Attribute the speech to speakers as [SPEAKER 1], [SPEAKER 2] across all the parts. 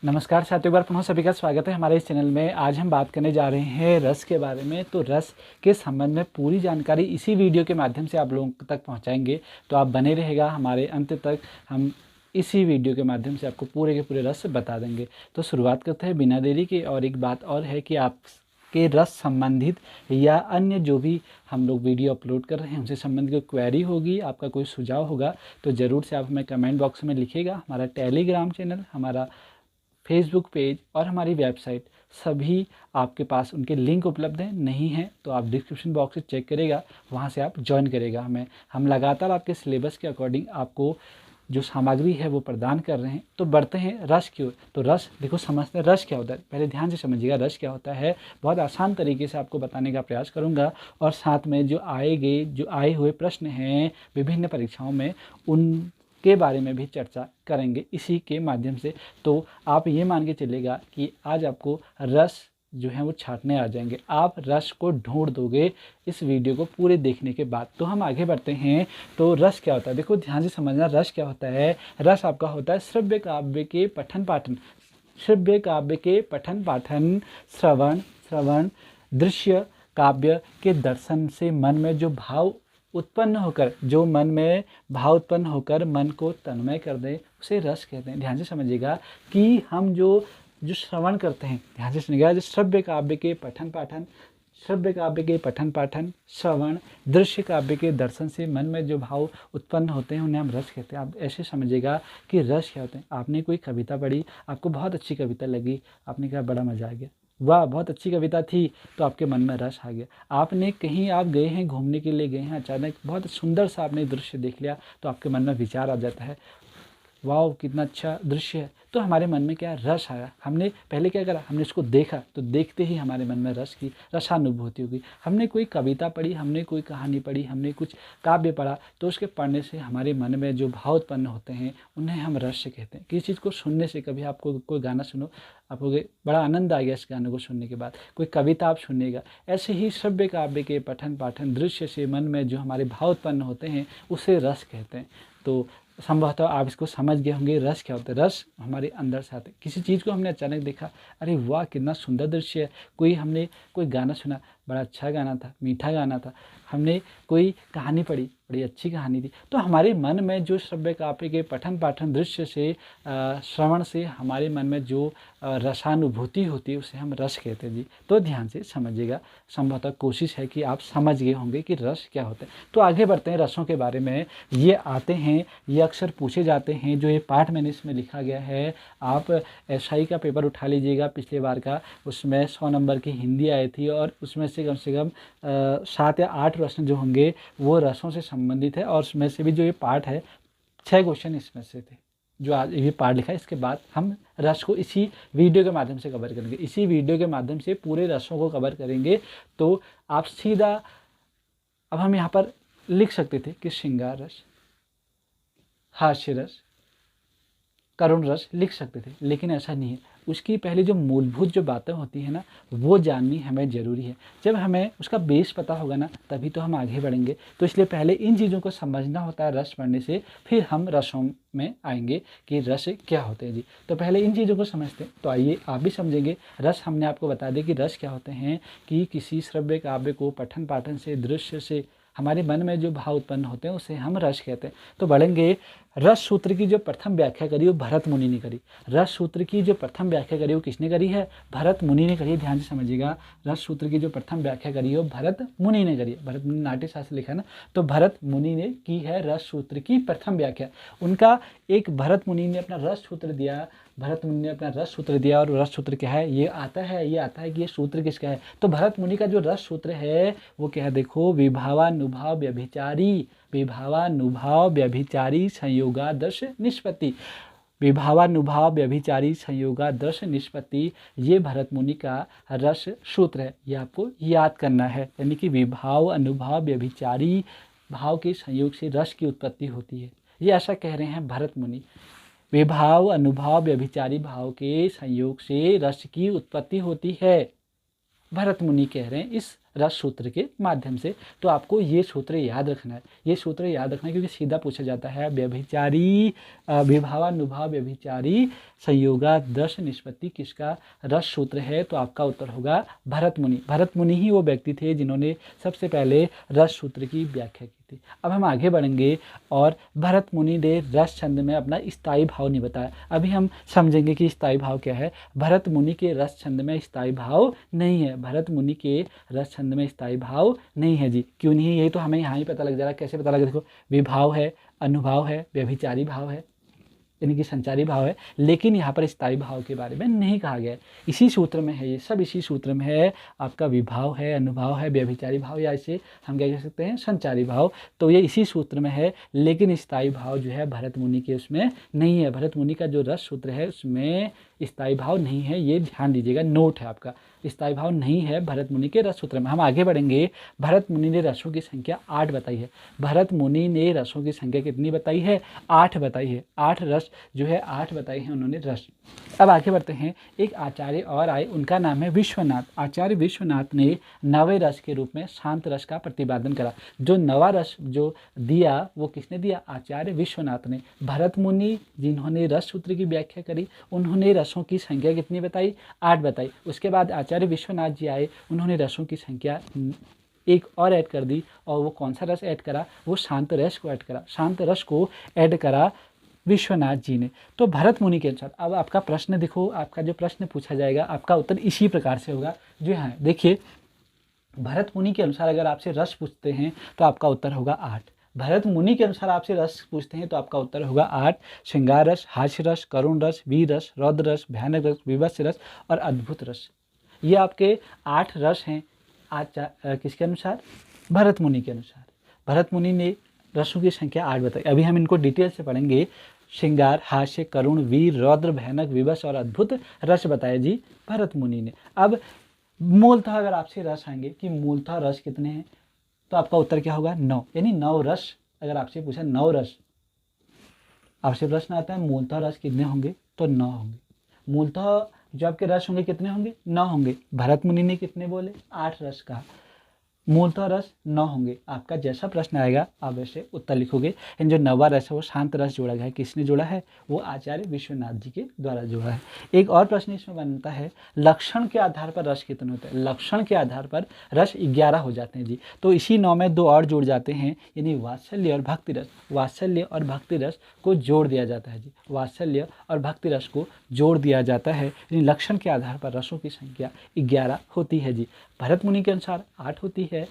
[SPEAKER 1] नमस्कार साथियों, एक बार पुनः सभी का स्वागत है हमारे इस चैनल में। आज हम बात करने जा रहे हैं रस के बारे में। तो रस के संबंध में पूरी जानकारी इसी वीडियो के माध्यम से आप लोगों तक पहुंचाएंगे, तो आप बने रहेगा हमारे अंत तक। हम इसी वीडियो के माध्यम से आपको पूरे के पूरे रस बता देंगे। तो शुरुआत करते हैं बिना देरी के। और एक बात और है कि आप के रस संबंधित या अन्य जो भी हम लोग वीडियो अपलोड कर रहे हैं उनसे संबंधित कोई क्वेरी होगी, आपका कोई सुझाव होगा, तो ज़रूर से आप हमें कमेंट बॉक्स में लिखिएगा। हमारा टेलीग्राम चैनल, हमारा फेसबुक पेज और हमारी वेबसाइट सभी आपके पास उनके लिंक उपलब्ध हैं। नहीं है तो आप डिस्क्रिप्शन बॉक्स से चेक करेगा, वहाँ से आप ज्वाइन करेगा हमें। हम लगातार आपके सिलेबस के अकॉर्डिंग आपको जो सामग्री है वो प्रदान कर रहे हैं। तो बढ़ते हैं रस की ओर। तो रस देखो, समझते हैं रस क्या होता है। पहले ध्यान से समझिएगा रस क्या होता है। बहुत आसान तरीके से आपको बताने का प्रयास करूंगा, और साथ में जो आए हुए प्रश्न हैं विभिन्न परीक्षाओं में, उन के बारे में भी चर्चा करेंगे इसी के माध्यम से। तो आप ये मान के चलेगा कि आज आपको रस जो है वो छाटने आ जाएंगे। आप रस को ढूंढ दोगे इस वीडियो को पूरे देखने के बाद। तो हम आगे बढ़ते हैं। तो रस क्या होता है, देखो ध्यान से समझना। रस क्या होता है? रस आपका होता है श्रव्य काव्य के पठन पाठन, श्रव्य काव्य के पठन पाठन, श्रवण दृश्य काव्य के दर्शन से मन में जो भाव उत्पन्न होकर, जो मन में भाव उत्पन्न होकर मन को तन्मय कर दे, उसे रस कहते हैं। ध्यान से समझिएगा कि हम जो श्रवण करते हैं, ध्यान से सुनिएगा, जो श्रव्य काव्य के पठन पाठन, श्रव्य काव्य के पठन पाठन, श्रवण दृश्य काव्य के दर्शन से मन में जो भाव उत्पन्न होते हैं उन्हें हम रस कहते हैं। आप ऐसे समझिएगा कि रस क्या होते हैं। आपने कोई कविता पढ़ी, आपको बहुत अच्छी कविता लगी, आपने कहा बड़ा मजा आ गया, वाह बहुत अच्छी कविता थी, तो आपके मन में रस आ गया। आपने कहीं आप गए हैं, घूमने के लिए गए हैं, अचानक बहुत सुंदर सा आपने दृश्य देख लिया, तो आपके मन में विचार आ जाता है, वाह कितना अच्छा दृश्य है। तो हमारे मन में क्या रस आया। हमने पहले क्या करा, हमने इसको देखा, तो देखते ही हमारे मन में रस की रसानुभूति होगी। हमने कोई कविता पढ़ी, हमने कोई कहानी पढ़ी, हमने कुछ काव्य पढ़ा, तो उसके पढ़ने से हमारे मन में जो भाव उत्पन्न होते हैं उन्हें हम रस कहते हैं। किसी चीज़ को सुनने से, कभी आपको कोई गाना सुनो, आपको बड़ा आनंद आ गया इस गाने को सुनने के बाद, कोई कविता आप सुनिएगा, ऐसे ही श्रव्य काव्य के पठन पाठन दृश्य से मन में जो हमारे भाव उत्पन्न होते हैं उसे रस कहते हैं। तो संभवतः आप इसको समझ गए होंगे रस क्या होता है। रस हमारे अंदर से आते हैं। किसी चीज़ को हमने अचानक देखा, अरे वाह कितना सुंदर दृश्य है। हमने कोई गाना सुना, बड़ा अच्छा गाना था, मीठा गाना था। हमने कोई कहानी पढ़ी, बड़ी अच्छी कहानी थी। तो हमारे मन में जो श्रव्य काव्य के पठन पाठन दृश्य से, श्रवण से हमारे मन में जो रसानुभूति होती है उसे हम रस कहते हैं जी। तो ध्यान से समझिएगा। संभवतः कोशिश है कि आप समझ गए होंगे कि रस क्या होता है। तो आगे बढ़ते हैं रसों के बारे में। ये आते हैं, ये अक्सर पूछे जाते हैं। जो ये पाठ मैंने इसमें लिखा गया है, आप एसआई का पेपर उठा लीजिएगा पिछले बार का, उसमें 100 नंबर की हिंदी आई थी, और उसमें से कम 7 या 8 प्रश्न जो होंगे वो रसों से संबंधित है। और उसमें से भी जो ये पाठ है, 6 क्वेश्चन इसमें से थे जो आज ये पाठ लिखा है। इसके बाद हम रस को इसी वीडियो के माध्यम से कवर करेंगे। इसी वीडियो के माध्यम से पूरे रसों को कवर करेंगे। तो आप सीधा, अब हम यहाँ पर लिख सकते थे कि श्रृंगार रस, हास्य रस, करुण रस लिख सकते थे, लेकिन ऐसा नहीं है। उसकी पहले जो मूलभूत जो बातें होती है ना, वो जाननी हमें ज़रूरी है। जब हमें उसका बेस पता होगा ना, तभी तो हम आगे बढ़ेंगे। तो इसलिए पहले इन चीज़ों को समझना होता है रस पढ़ने से, फिर हम रसों में आएंगे कि रस क्या होते हैं जी। तो पहले इन चीज़ों को समझते हैं। तो आइए आप भी समझेंगे रस। हमने आपको बता दें कि रस क्या होते हैं, कि किसी श्रव्य काव्य को पठन पाठन से, दृश्य से हमारे मन में जो भाव उत्पन्न होते हैं उसे हम रस कहते हैं। तो बढ़ेंगे। रस सूत्र की जो प्रथम व्याख्या करी वो भरत मुनि ने करी। रस सूत्र की जो प्रथम व्याख्या करी वो किसने करी है? भरत मुनि ने करी है। ध्यान से समझिएगा, रस सूत्र की जो प्रथम व्याख्या करी है वो भरत मुनि ने करी है। भरत मुनि नाट्य शास्त्र लिखा है ना, तो भरत मुनि ने की है रस सूत्र की प्रथम व्याख्या। उनका एक भरत मुनि ने अपना रस सूत्र दिया, भरत मुनि ने अपना रस सूत्र दिया। और रस सूत्र क्या है? ये आता है कि ये सूत्र किसका है। तो भरत मुनि का जो रस सूत्र है वो क्या है? देखो, विभावानुभाव व्यभिचारी संयोगादर्श निष्पत्ति। विभावानुभाव व्यभिचारी संयोगादर्श निष्पत्ति, ये भरत मुनि का रस सूत्र है। ये आपको याद करना है। यानी कि विभाव अनुभाव व्यभिचारी भाव के संयोग से रस की उत्पत्ति होती है, ये ऐसा कह रहे हैं भरत मुनि। विभाव अनुभाव व्यभिचारी भाव के संयोग से रस की उत्पत्ति होती है, भरत मुनि कह रहे हैं इस रस सूत्र के माध्यम से। तो आपको ये सूत्र याद रखना है, ये सूत्र याद रखना है, क्योंकि सीधा पूछा जाता है व्यभिचारी विभावानुभाव व्यभिचारी संयोगादर्श निष्पत्ति किसका रस सूत्र है, तो आपका उत्तर होगा भरत मुनि। भरत मुनि ही वो व्यक्ति थे जिन्होंने सबसे पहले रस सूत्र की व्याख्या की थी। अब हम आगे बढ़ेंगे और भरत मुनि ने रस छंद में अपना स्थायी भाव नहीं बताया। अभी हम समझेंगे कि स्थायी भाव क्या है। भरत मुनि के रस छंद में स्थायी भाव नहीं है, भरत मुनि के रस छंद में स्थायी भाव नहीं है जी। क्यों नहीं है, यही तो हमें यहाँ ही पता लग जा रहा है। कैसे पता लगा, देखो विभाव है, अनुभाव है, व्यभिचारी भाव है, यानी कि संचारी भाव है, लेकिन यहाँ पर स्थायी भाव के बारे में नहीं कहा गया है। इसी सूत्र में है, ये सब इसी सूत्र में है। आपका विभाव है, अनुभाव है, व्यभिचारी भाव, या इसे हम क्या कह सकते हैं संचारी भाव, तो ये इसी सूत्र में है। लेकिन स्थायी भाव जो है भरत मुनि के उसमें नहीं है। भरत मुनि का जो रस सूत्र है उसमें स्थायी भाव नहीं है, ये ध्यान दीजिएगा, नोट है आपका, स्थायी भाव नहीं है भरत मुनि के रस सूत्र में। हम आगे बढ़ेंगे। भरत मुनि ने रसों की संख्या 8 बताई है। भरत मुनि ने रसों की संख्या कितनी बताई है, 8 बताई है। 8 रस जो है 8 बताई है उन्होंने रस। अब आगे बढ़ते हैं। एक आचार्य और आए, उनका नाम है विश्वनाथ। आचार्य विश्वनाथ ने नवे रस के रूप में शांत रस का प्रतिपादन करा। जो नवा रस जो दिया वो किसने दिया, आचार्य विश्वनाथ ने। भरत मुनि जिन्होंने रस सूत्र की व्याख्या करी, उन्होंने रसों की संख्या कितनी बताई, 8 बताई। उसके बाद आचार्य विश्वनाथ जी आए, उन्होंने रसों की संख्या एक और ऐड कर दी, और वो कौन सा रस ऐड करा, वो शांत रस को ऐड करा। शांत रस को ऐड करा विश्वनाथ जी ने। तो भरत मुनि के अनुसार अब आपका प्रश्न देखो, आपका जो प्रश्न पूछा जाएगा आपका उत्तर इसी प्रकार से होगा। जो है देखिए, भरत मुनि के अनुसार अगर आपसे रस पूछते हैं तो आपका उत्तर होगा 8। भरत मुनि के अनुसार आपसे रस पूछते हैं तो आपका उत्तर होगा 8। श्रृंगार रस, हास्य रस, करुण रस, वीर रस, रौद्र रस, भयानक रस, विभत्स रस और अद्भुत रस, ये आपके 8 रस हैं। किसके अनुसार, भरत मुनि के अनुसार। भरत मुनि ने रसों की संख्या 8 बताई। अभी हम इनको डिटेल से पढ़ेंगे। श्रृंगार, हास्य, करुण, वीर, रौद्र, भयानक, विवश और अद्भुत रस बताए जी भरत मुनि ने। अब मूलतः अगर आपसे रस आएंगे कि मूलतः रस कितने हैं, तो आपका उत्तर क्या होगा, 9, यानी 9 रस। अगर आपसे पूछा 9 रस, आपसे प्रश्न आता है मूलतः रस कितने होंगे, तो 9 होंगे। मूलतः जो आपके रस होंगे कितने होंगे, 9 होंगे। भरत मुनि ने कितने बोले, 8 रस कहा। मूलतः रस 9 होंगे। आपका जैसा प्रश्न आएगा आप वैसे उत्तर लिखोगे। इन जो नवा रस है वो शांत रस जोड़ा गया है। किसने जोड़ा है, वो आचार्य विश्वनाथ जी के द्वारा जोड़ा है। एक और प्रश्न इसमें बनता है, लक्षण के आधार पर रस कितने होते हैं। लक्षण के आधार पर रस 11 हो जाते हैं जी। तो इसी 9 में 2 और जुड़ जाते हैं, यानी वात्सल्य और भक्ति रस। वात्सल्य और भक्ति रस को जोड़ दिया जाता है जी। वात्सल्य और भक्ति रस को जोड़ दिया जाता है, यानी लक्षण के आधार पर रसों की संख्या 11 होती है जी। भरत मुनि के अनुसार 8 होती है।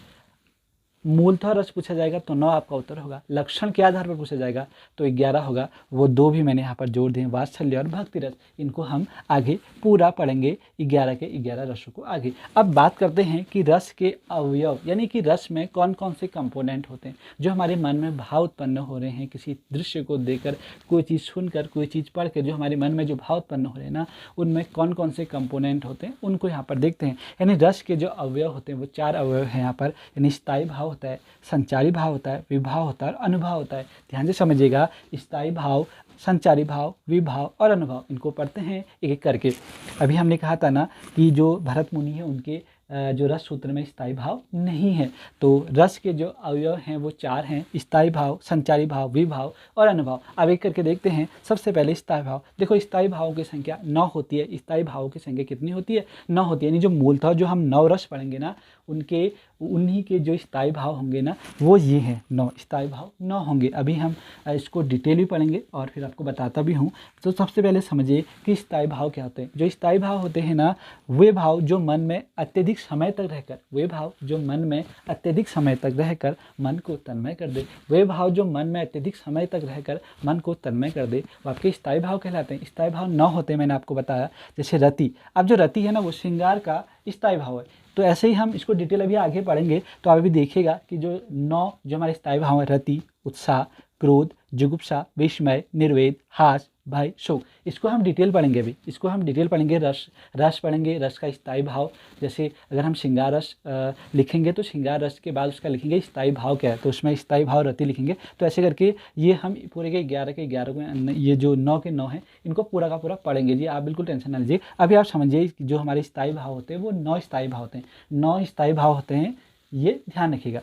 [SPEAKER 1] मूलतः रस पूछा जाएगा तो 9 आपका उत्तर होगा। लक्षण के आधार पर पूछा जाएगा तो 11 होगा। वो 2 भी मैंने यहाँ पर जोड़ दिए, वात्सल्य और भक्ति रस। इनको हम आगे पूरा पढ़ेंगे, 11 के 11 रसों को आगे। अब बात करते हैं कि रस के अवयव, यानी कि रस में कौन कौन से कंपोनेंट होते हैं। जो हमारे मन में भाव उत्पन्न हो रहे हैं, किसी दृश्य को देखकर, कोई चीज़ सुनकर, कोई चीज़ पढ़कर, जो हमारे मन में जो भाव उत्पन्न हो रहे हैं ना, उनमें कौन कौन से कंपोनेंट होते हैं उनको यहाँ पर देखते हैं। यानी रस के जो अवयव होते हैं वो 4 अवयव हैं यहाँ पर। यानी स्थायी भाव होता है, संचारी भाव होता है, विभाव होता है और अनुभाव होता है। ध्यान से समझिएगा, स्थायी भाव, संचारी भाव, विभाव और अनुभाव, इनको पढ़ते हैं एक एक करके। अभी हमने कहा था ना कि जो भरत मुनि है उनके जो रस सूत्र में स्थायी भाव नहीं है। तो रस के जो अवयव हैं वो 4 हैं, स्थायी भाव, संचारी भाव, विभाव और अनुभाव। अब एक करके देखते हैं। सबसे पहले स्थायी भाव। देखो स्थायी भावों की संख्या 9 होती है। स्थायी भावों की संख्या कितनी होती है, 9 होती है। यानी जो मूलतः जो हम 9 रस पढ़ेंगे ना, उन्हीं के जो स्थायी भाव होंगे ना वो ये हैं, 9 स्थायी भाव 9 होंगे। अभी हम इसको डिटेल भी पढ़ेंगे और फिर आपको बताता भी हूँ। तो सबसे पहले समझिए कि स्थायी भाव क्या होते हैं। जो स्थायी भाव होते हैं ना, वे भाव जो मन में अत्यधिक समय तक रहकर, वे भाव जो मन में अत्यधिक समय तक रहकर मन को तन्मय कर दे, वे भाव जो मन में अत्यधिक समय तक रहकर मन को तन्मय कर दे, वो आपके स्थायी भाव कहलाते हैं। स्थायी भाव 9 होते हैं, मैंने आपको बताया। जैसे रति, अब जो रति है ना वो श्रृंगार का स्थायी भाव है। तो ऐसे ही हम इसको डिटेल अभी आगे पढ़ेंगे। तो आप अभी देखिएगा कि जो 9 जो हमारे स्थायी भाव है, रति, उत्साह, क्रोध, जुगुप्सा, विस्मय, निर्वेद, हास, भय, शोक। इसको हम डिटेल पढ़ेंगे अभी, इसको हम डिटेल पढ़ेंगे। रस पढ़ेंगे, रस का स्थायी भाव। जैसे अगर हम श्रृंगार रस लिखेंगे तो श्रृंगार रस के बाद उसका लिखेंगे स्थायी भाव क्या है, तो उसमें स्थायी भाव रति लिखेंगे। तो ऐसे करके ये हम पूरे के 11 को, ये जो 9 के 9 हैं, इनको पूरा का पूरा पढ़ेंगे जी। आप बिल्कुल टेंशन ना लीजिए। अभी आप समझिए जो हमारे स्थायी भाव होते हैं वो 9 स्थायी भाव होते हैं, 9 स्थायी भाव होते हैं, ये ध्यान रखिएगा।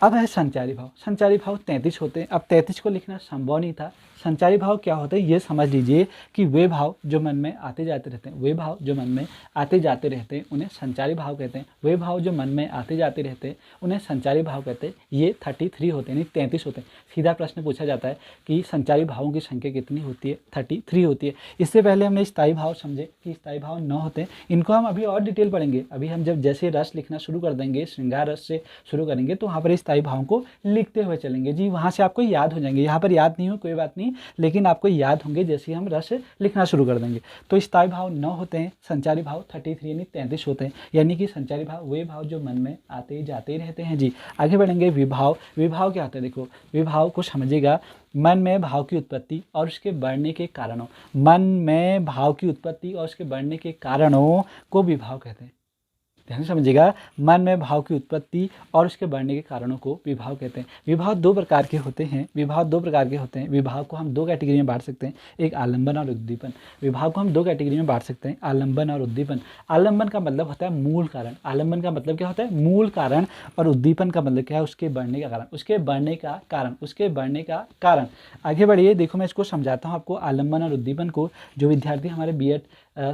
[SPEAKER 1] अब है संचारी भाव। संचारी भाव 33 होते हैं। अब 33 को लिखना संभव नहीं था। संचारी भाव क्या होते हैं ये समझ लीजिए कि वे भाव जो मन में आते जाते रहते हैं, वे भाव जो मन में आते जाते रहते हैं उन्हें संचारी भाव कहते हैं। वे भाव जो मन में आते जाते रहते हैं उन्हें संचारी भाव कहते हैं। ये 33 होते हैं, नहीं 33 होते हैं। सीधा प्रश्न पूछा जाता है कि संचारी भावों की संख्या कितनी होती है, 33 होती है। इससे पहले हमने स्थायी भाव समझे कि स्थायी भाव 9 होते हैं। इनको हम अभी और डिटेल पढ़ेंगे। अभी हम जब जैसे रस लिखना शुरू कर देंगे, श्रृंगार रस से शुरू करेंगे, तो वहाँ पर स्थायी भावों को लिखते हुए चलेंगे जी। वहाँ से आपको याद हो जाएंगे। यहाँ पर याद नहीं हो कोई बात नहीं, लेकिन आपको याद होंगे जैसे हम रस लिखना शुरू कर देंगे। तो स्थायी भाव 9 होते हैं, संचारी भाव 33 यानी 33 होते हैं। यानी कि संचारी भाव वे भाव जो मन में आते जाते रहते हैं जी। आगे बढ़ेंगे। विभाव। विभाव क्या होता है, देखो विभाव को समझिएगा। मन में भाव की उत्पत्ति और उसके बढ़ने के कारणों, मन में भाव की उत्पत्ति और उसके बढ़ने के कारणों को विभाव कहते हैं। ध्यान से समझिएगा। मन में भाव की उत्पत्ति और उसके बढ़ने के कारणों को विभाव कहते हैं। विभाव 2 प्रकार के होते हैं। विभाव 2 प्रकार के होते हैं। विभाव को हम 2 कैटेगरी में बांट सकते हैं, एक आलंबन और उद्दीपन। विभाव को हम 2 कैटेगरी में बांट सकते हैं, आलंबन और उद्दीपन। आलंबन का मतलब होता है मूल कारण। आलंबन का मतलब क्या होता है, मूल कारण। और उद्दीपन का मतलब क्या है, उसके बढ़ने का कारण, उसके बढ़ने का कारण, उसके बढ़ने का कारण। आगे बढ़िए, देखो मैं इसको समझाता हूँ आपको। आलंबन और उद्दीपन को जो विद्यार्थी हमारे बीएड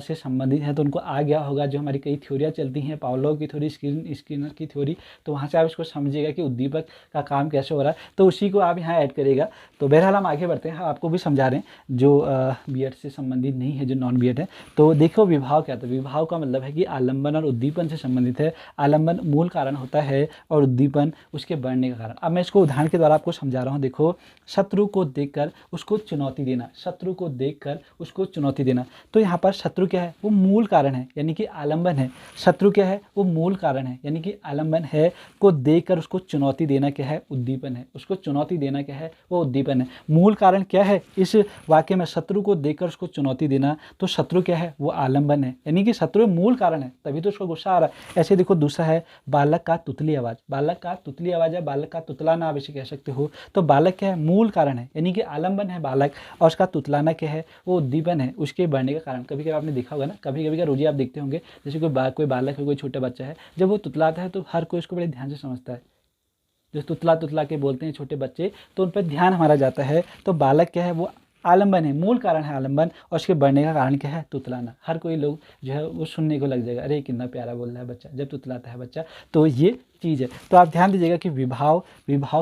[SPEAKER 1] से संबंधित है तो उनको आ गया होगा। जो हमारी कई थ्योरियाँ चलती हैं, पावलोव की थ्योरी, स्किनर की थ्योरी, तो वहाँ से आप इसको समझिएगा कि उद्दीपक का काम कैसे हो रहा है, तो उसी को आप यहाँ ऐड करिएगा। तो बहरहाल हम आगे बढ़ते हैं। आपको भी समझा रहे हैं जो बीएड से संबंधित नहीं है, जो नॉन बीएड है। तो देखो विभाव क्या था। विभाव का मतलब है कि आलंबन और उद्दीपन से संबंधित है। आलंबन मूल कारण होता है और उद्दीपन उसके बढ़ने का कारण। अब मैं इसको उदाहरण के द्वारा आपको समझा रहा हूँ। देखो, शत्रु को देखकर उसको चुनौती देना, शत्रु को देखकर उसको चुनौती देना। तो यहाँ पर शत्रु क्या है, वो मूल कारण है, यानी कि आलंबन है। शत्रु क्या है, वो मूल कारण है, यानी कि आलंबन है। को देखकर उसको चुनौती देना क्या है, उद्दीपन है। उसको चुनौती देना क्या है, वो उद्दीपन है। मूल कारण क्या है इस वाक्य में, शत्रु को देखकर उसको चुनौती देना, तो शत्रु क्या है, वो आलंबन है, यानी कि शत्रु मूल कारण है, तभी तो उसको गुस्सा आ रहा है। ऐसे देखो, दूसरा है बालक का तुतली आवाज़। बालक का तुतली आवाज़ है, बालक का तुतलाना आप इसे कह सकते हो। तो बालक क्या है, मूल कारण है, यानी कि आलंबन है बालक, और उसका तुतलाना क्या है, वो उद्दीपन है, उसके बढ़ने का कारण। कभी कभी आपने देखा होगा ना, कभी कभी का रोजी आप देखते होंगे, जैसे कोई बालक है, कोई छोटा बच्चा है, जब वो तुतलाता है तो हर कोई उसको बड़े ध्यान से समझता है। जो तुतला तुतला के बोलते हैं छोटे बच्चे, तो उन पर ध्यान हमारा जाता है। तो बालक क्या है, वो आलंबन है, मूल कारण है आलंबन, और उसके बढ़ने का कारण क्या है, तुतलाना। हर कोई लोग जो है वो सुनने को लग जाएगा, अरे कितना प्यारा बोल रहा है बच्चा, जब तुतलाता है बच्चा। तो ये चीज़ है। तो आप ध्यान दीजिएगा कि विभाव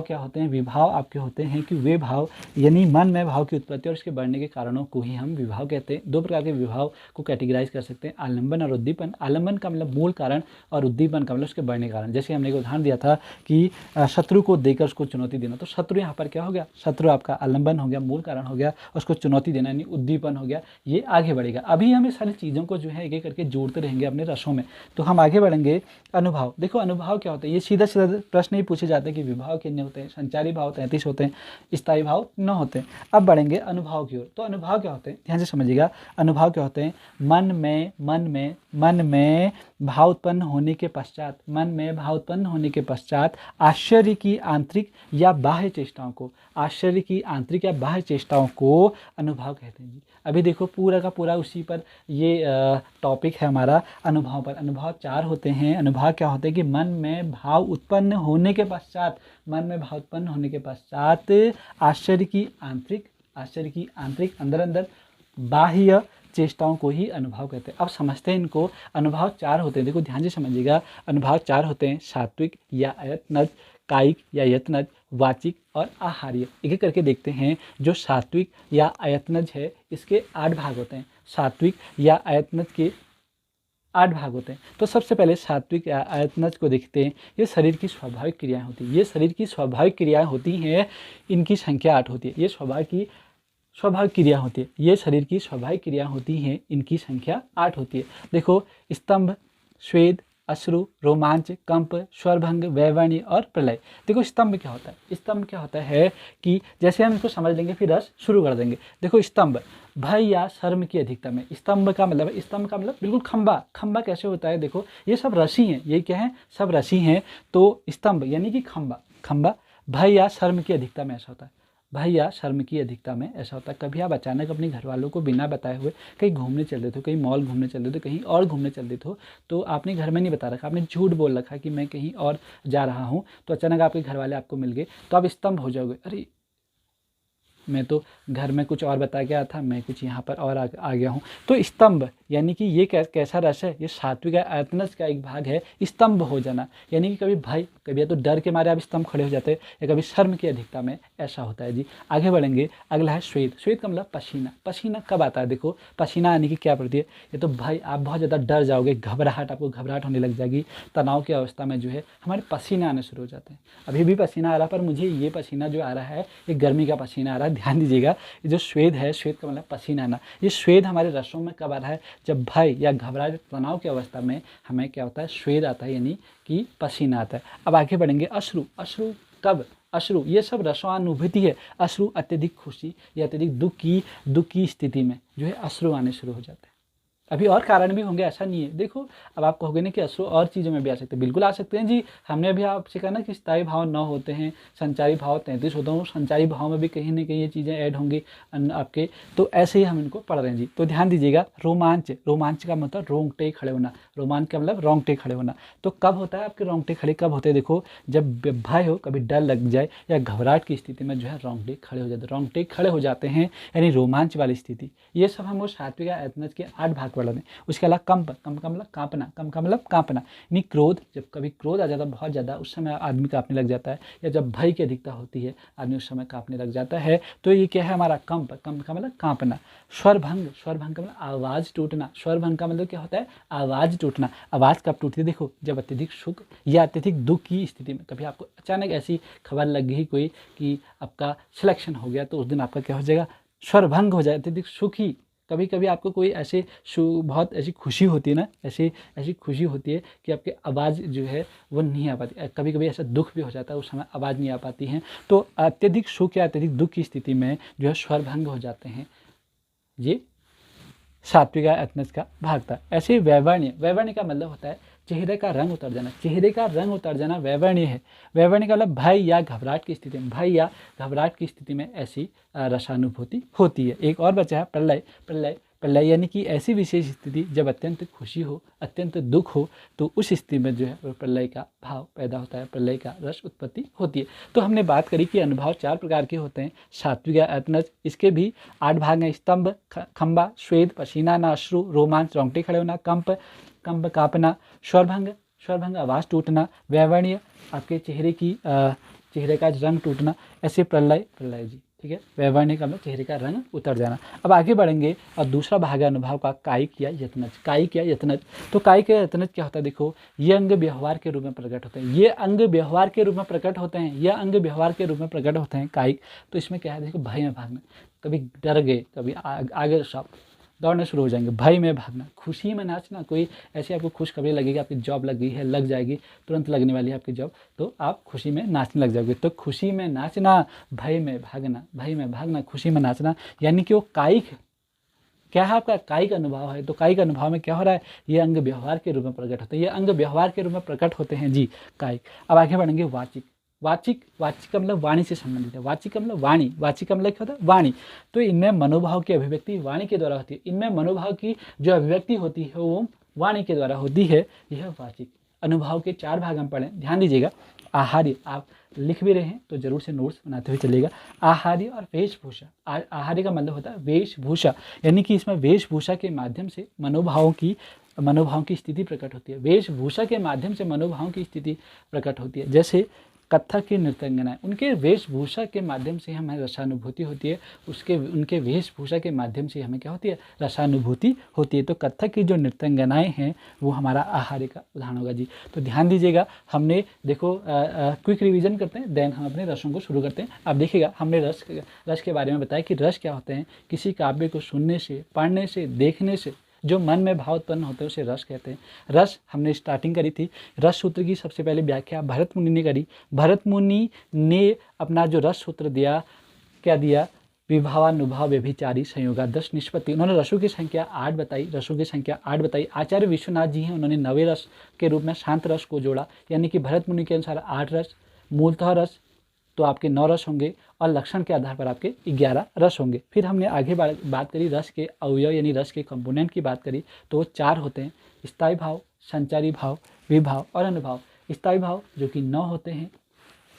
[SPEAKER 1] क्या होते हैं। विभाव आपके होते हैं कि वे भाव, यानी मन में भाव की उत्पत्ति और उसके बढ़ने के कारणों को ही हम विभाव कहते हैं। 2 प्रकार के विभाव को कैटेगराइज कर सकते हैं, आलंबन और उद्दीपन। आलंबन का मतलब मूल कारण और उद्दीपन का मतलब उसके बढ़ने के कारण। जैसे हमने एक उदाहरण दिया था कि शत्रु को देकर उसको चुनौती देना, तो शत्रु यहाँ पर क्या हो गया, शत्रु आपका आलंबन हो गया, मूल कारण हो गया, उसको चुनौती देना यानी उद्दीपन हो गया। ये आगे बढ़ेगा। अभी हम इस सारी चीज़ों को जो है एक एक करके जोड़ते रहेंगे अपने रसों में। तो हम आगे बढ़ेंगे। अनुभव, देखो अनुभव क्या होता है, ये सीधा सीधा प्रश्न ही पूछे जाते हैं कि विभाव कितने होते हैं। संचारी भाव 33 होते हैं, स्थायी भाव 9 होते हैं। अब बढ़ेंगे अनुभव की ओर। तो अनुभव क्या होते हैं, ध्यान से समझिएगा। अनुभव क्या होते हैं, मन में भाव उत्पन्न होने के पश्चात, मन में भाव उत्पन्न होने के पश्चात आश्चर्य की आंतरिक या बाह्य चेष्टाओं को, आश्चर्य की आंतरिक या बाह्य चेष्टाओं को अनुभव कहते हैं जी। अभी देखो पूरा का पूरा उसी पर ये टॉपिक है हमारा, अनुभव पर। अनुभव 4 होते हैं। अनुभव क्या होते हैं कि मन में भाव उत्पन्न होने के पश्चात, मन में भाव उत्पन्न होने के पश्चात आश्चर्य की आंतरिक अंदर बाह्य चेष्टाओं को ही अनुभव कहते हैं। अब समझते हैं इनको। अनुभव 4 होते हैं, देखो ध्यान से समझिएगा। अनुभव 4 होते हैं, सात्विक या अयत्नज, कायिक या यत्नज, वाचिक और आहार्य। एक एक करके देखते हैं। जो सात्विक या अयत्नज है, इसके 8 भाग होते हैं। सात्विक या अयत्नज के 8 भाग होते हैं। तो सबसे पहले सात्विक या अयत्नज को देखते हैं। ये शरीर की स्वाभाविक क्रियाएं होती हैं, ये शरीर की स्वाभाविक क्रियाएं होती हैं, इनकी संख्या 8 होती है। ये स्वाभाविक क्रिया होती है, ये शरीर की स्वाभाविक क्रिया होती हैं, इनकी संख्या 8 होती है। देखो, स्तंभ, स्वेद, अश्रु, रोमांच, कंप, स्वरभंग, वैवर्ण्य और प्रलय। देखो स्तंभ क्या होता है, स्तंभ क्या होता है कि जैसे हम इसको समझ लेंगे फिर रस शुरू कर देंगे। देखो स्तंभ भय या शर्म की अधिकता में, स्तंभ का मतलब बिल्कुल खंबा। खंबा कैसे होता है, देखो ये सब रसी हैं, ये क्या है, सब रसी हैं। तो स्तंभ यानी कि खंबा भय या शर्म की अधिकता में ऐसा होता है, भय या शर्म की अधिकता में ऐसा होता है। कभी आप अचानक अपने घर वालों को बिना बताए हुए कहीं घूमने चल देते हो, कहीं मॉल घूमने चल देते हो, कहीं और घूमने चल देते हो, तो आपने घर में नहीं बता रखा, आपने झूठ बोल रखा कि मैं कहीं और जा रहा हूँ, तो अचानक आपके घर वाले आपको मिल गए तो आप स्तंभ हो जाओगे। अरे मैं तो घर में कुछ और बता गया था, मैं कुछ यहाँ पर और आ गया हूँ। तो स्तंभ यानी कि ये कैसा रस है, ये सात्विक आयतनस का एक भाग है, स्तंभ हो जाना। यानी कि कभी भय, कभी या तो डर के मारे आप स्तंभ खड़े हो जाते हैं, या कभी शर्म की अधिकता में ऐसा होता है जी। आगे बढ़ेंगे, अगला है श्वेत। श्वेत का मतलब पसीना। पसीना कब आता है, देखो पसीना आने की क्या प्रति है, ये तो भाई आप बहुत ज़्यादा डर जाओगे, आपको घबराहट होने लग जाएगी, तनाव की अवस्था में जो है हमारे पसीना आने शुरू हो जाते हैं। अभी भी पसीना आ रहा, पर मुझे ये पसीना जो आ रहा है ये गर्मी का पसीना आ रहा है। ध्यान दीजिएगा, ये जो श्वेत है, श्वेत का मतलब पसीना आना, ये श्वेत हमारे रसों में कब आ रहा है, जब भय या घबराहट तनाव की अवस्था में हमें क्या होता है, श्वेत आता है, यानी कि पसीना आता है। अब आगे बढ़ेंगे, अश्रु। अश्रु कब, अश्रु ये सब रसानुभूति है। अश्रु अत्यधिक खुशी या अत्यधिक दुख की स्थिति में जो है अश्रु आने शुरू हो जाते हैं। अभी और कारण भी होंगे, ऐसा नहीं है। देखो अब आप कहोगे ना कि अश्रु और चीज़ों में भी आ सकते हैं, बिल्कुल आ सकते हैं जी। हमने अभी आपसे कहा ना कि स्थायी भाव 9 होते हैं, संचारी भाव 33 होते हैं, संचारी भाव में भी कहीं ना कहीं ये चीज़ें ऐड होंगी आपके, तो ऐसे ही हम इनको पढ़ रहे हैं जी। तो ध्यान दीजिएगा, रोमांच। रोमांच का मतलब रोंगटे खड़े होना, रोमांच का मतलब रोंगटे खड़े होना। तो कब होता है आपके रोंगटे खड़े, कब होते हैं, देखो जब भय हो, कभी डर लग जाए या घबराहट की स्थिति में जो है रोंगटे खड़े हो जाते हैं, रोंगटे खड़े हो जाते हैं, यानी रोमांच वाली स्थिति। ये सब हम वो सात्विक आयतनस के 8 भाग पढ़ रहे हैं। उसके अलावा कंप का मतलब कांपना, कंप का मतलब कांपना, यानी क्रोध। जब कभी क्रोध आ जाता है बहुत ज़्यादा, उस समय आदमी कांपने लग जाता है, या जब भय की अधिकता होती है आदमी उस समय कांपने लग जाता है। तो ये क्या है हमारा कंप का मतलब कांपना। स्वरभंग का मतलब आवाज़ टूटना। स्वरभंग का मतलब क्या होता है, आवाज़ टूटना। आवाज़ कब टूटती है, देखो जब अत्यधिक सुख या अत्यधिक दुख की स्थिति में, कभी आपको अचानक ऐसी खबर लग गई कोई कि आपका सिलेक्शन हो गया, तो उस दिन आपका क्या हो जाएगा, स्वरभंग हो जाए, अत्यधिक सुखी। कभी कभी आपको कोई ऐसे बहुत ऐसी खुशी होती है ना, ऐसी खुशी होती है कि आपकी आवाज़ जो है वो नहीं आ पाती। कभी कभी ऐसा दुख भी हो जाता है, उस समय आवाज़ नहीं आ पाती है। तो अत्यधिक सुख या अत्यधिक दुख की स्थिति में जो है स्वरभंग हो जाते हैं। ये सात्विक आयतनस का भाग था। ऐसे वैवर्ण्य का मतलब होता है चेहरे का रंग उतर जाना। चेहरे का रंग उतर जाना वैवर्ण्य है। वैवर्ण्य का मतलब भय या घबराहट की स्थिति में, भय या घबराहट की स्थिति में ऐसी रसानुभूति होती है। एक और बचा है प्रलय यानी कि ऐसी विशेष स्थिति जब अत्यंत खुशी हो, अत्यंत दुख हो, तो उस स्थिति में जो है वो प्रलय का भाव पैदा होता है, प्रलय का रस उत्पत्ति होती है। तो हमने बात करी कि अनुभव 4 प्रकार के होते हैं, सात्विक आयतनस, इसके भी 8 भाग हैं, स्तंभ, खंबा, श्वेत, पसीना आना, अश्रु, रोमांच, रोंगटे खड़े होना, कंप कांपना, स्वरभंग आवाज़ टूटना, वैवर्ण्य आपके चेहरे का रंग टूटना, ऐसे प्रलय जी, ठीक है। वैवर्ण्य का मतलब चेहरे का रंग उतर जाना। अब आगे बढ़ेंगे और दूसरा भाग है अनुभव का कायिक या यत्नज। कायिक या यत्नज, तो कायिक या यत्नज क्या होता है, देखो ये अंग व्यवहार के रूप में प्रकट होते हैं, ये अंग व्यवहार के रूप में प्रकट होते हैं, ये अंग व्यवहार के रूप में प्रकट होते हैं कायिक। तो इसमें क्या है, देखो भय में भागना, कभी डर गए, कभी आगे सब दौड़ना शुरू हो जाएंगे, भय में भागना, खुशी में नाचना। कोई ऐसी आपको खुशखबरी लगेगी, आपकी जॉब लग गई है, लग जाएगी, तुरंत लगने वाली है आपकी जॉब, तो आप खुशी में नाचने लग जाओगे। तो खुशी में नाचना, भय में भागना, खुशी में नाचना, यानी कि वो कायिक क्या है, आपका कायिक अनुभव है। तो कायिक अनुभव में क्या हो रहा है, ये अंग व्यवहार के रूप में प्रकट होते हैं, ये अंग व्यवहार के रूप में प्रकट होते हैं जी, कायिक। अब आगे बढ़ेंगे वाचिक का मतलब वाणी से संबंधित है। वाचिक का मतलब वाणी, वाचिक का मतलब क्या होता है, वाणी। तो इनमें मनोभाव की अभिव्यक्ति वाणी के द्वारा होती है, इनमें मनोभाव की जो अभिव्यक्ति होती है वो वाणी के द्वारा होती है, यह वाचिक। अनुभव के 4 भाग हम पढ़ें, ध्यान दीजिएगा। आहार्य, आप लिख भी रहे हैं तो जरूर से नोट्स बनाते हुए चलिएगा। आहार्य और वेशभूषा। आहार्य का मतलब होता है वेशभूषा, यानी कि इसमें वेशभूषा के माध्यम से मनोभावों की स्थिति प्रकट होती है। वेशभूषा के माध्यम से मनोभावों की स्थिति प्रकट होती है। जैसे कथक की नृत्यांगनाएं, उनके वेशभूषा के माध्यम से हमें रसानुभूति होती है, उनके वेशभूषा के माध्यम से हमें क्या होती है, रसानुभूति होती है। तो कथक की जो नृत्यांगनाएं हैं वो हमारा आहार्य का उदाहरण होगा जी। तो ध्यान दीजिएगा, हमने देखो क्विक रिवीजन करते हैं, देन हम अपने रसों को शुरू करते हैं। अब देखिएगा, हमने रस के बारे में बताया कि रस क्या होते हैं, किसी काव्य को सुनने से, पढ़ने से, देखने से जो मन में भाव उत्पन्न होते हैं उसे रस कहते हैं। रस हमने स्टार्टिंग करी थी, रस सूत्र की सबसे पहले व्याख्या भरत मुनि ने करी। भरत मुनि ने अपना जो रस सूत्र दिया, क्या दिया, विभावानुभाव व्यभिचारी संयोगादश निष्पत्ति। उन्होंने रसों की संख्या 8 बताई, रसों की संख्या 8 बताई। आचार्य विश्वनाथ जी हैं, उन्होंने नवे रस के रूप में शांत रस को जोड़ा, यानी कि भरत मुनि के अनुसार 8 रस, मूलतः रस तो आपके 9 रस होंगे और लक्षण के आधार पर आपके 11 रस होंगे। फिर हमने आगे बात करी रस के अवयव यानी रस के कंपोनेंट की बात करी, तो वो 4 होते हैं, स्थायी भाव, संचारी भाव, विभाव और अनुभाव। स्थायी भाव जो कि 9 होते हैं,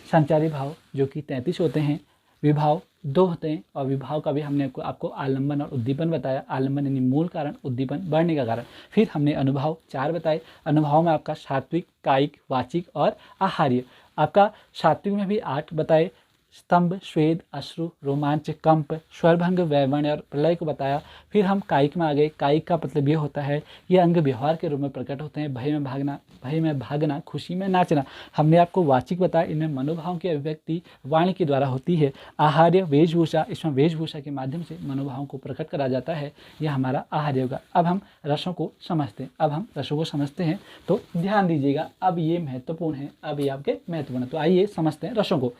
[SPEAKER 1] संचारी भाव जो कि 33 होते हैं, विभाव 2 होते हैं और विभाव का भी हमने आपको आलंबन और उद्दीपन बताया। आलंबन यानी मूल कारण, उद्दीपन बढ़ने का कारण। फिर हमने अनुभाव 4 बताए। अनुभाव में आपका सात्विक, कायिक, वाचिक और आहार्य। आपका सात्विक में भी 8 बताए, स्तंभ, स्वेद, अश्रु, रोमांच, कंप, स्वरभंग, वैवण्य और प्रलय को बताया। फिर हम कायिक में आ गए। कायिक का मतलब ये होता है, ये अंग व्यवहार के रूप में प्रकट होते हैं। भय में भागना, खुशी में नाचना। हमने आपको वाचिक बताया, इनमें मनोभाव की अभिव्यक्ति वाणी के द्वारा होती है। आहार्य, वेशभूषा, इसमें वेशभूषा के माध्यम से मनोभाव को प्रकट करा जाता है, यह हमारा आहार्य होगा। अब हम रसों को समझते हैं, तो ध्यान दीजिएगा, अब ये महत्वपूर्ण है, अब ये आपके महत्वपूर्ण है। तो आइए समझते हैं रसों को।